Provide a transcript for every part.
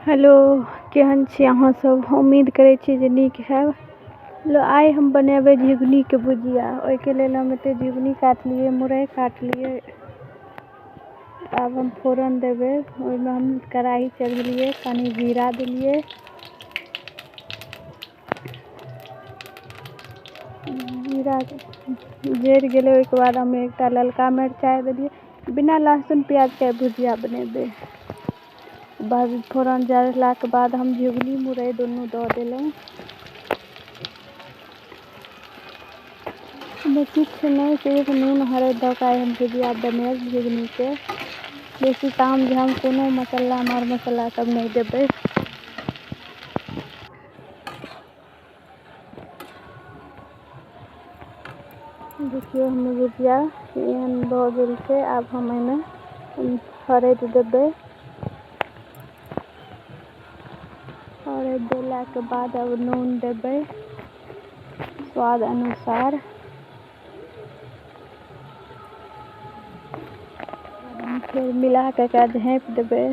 Hello, केहन छी अहाँ सब? उम्मीद करै छी जे नीक हैब। लो, आइ हम बनेबै झिंगुनीके भुजिया। ओहिके लेल हम एते झिंगुनी काटलिए, मुरइ काटलिए। आब हम फोरन देबै। ओहिमे हम कढ़ाई चढ़ेलिए, कनी जीरा देलिए, जीरा जरि गेलै। ओहिके बाद हम एकटा ललका मिरचाइ देलिए। बिना लहसुन प्याजके भुजिया बनेबै। बाद फोरन जरलाके बाद हम झिंगुनी मुरइ दुनू दऽ देलहुँ। ओहिमे किछु नहि, सिर्फ नून हरदि दऽ कऽ हम भुजिया बनाएब झिंगुनीके। बेसी ताम झाम कोनो मसाला मर मसाला सब नहीं देबै। देखियो हमर भुजिया एहन भऽ गेल छै। आब हम एहिमे हरदि देबै। हरदि देलाके बाद अब नून देबै स्वाद अनुसार। फिर मिला के झाँपि देबै।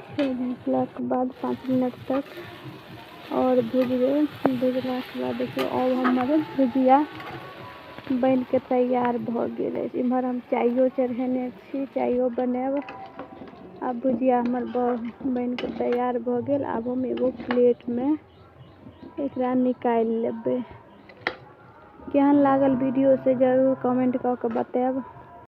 फिर झाँपलाके बाद 5 मिनट तक और भुजबै। भुजलाके बाद देखियौ अब हमर भुजिया बनि के तैयार भऽ गेल अछि। इम्हर हम चाइयो चढ़ेने छी, चाइयो बनाएब। आब भुजिया हमर बनि के तैयार भऽ गेल। आब हम एगो प्लेटमे एकरा निकालि लेबै। केहन लागल वीडियो से जरूर कमेंट कऽ के बताएब।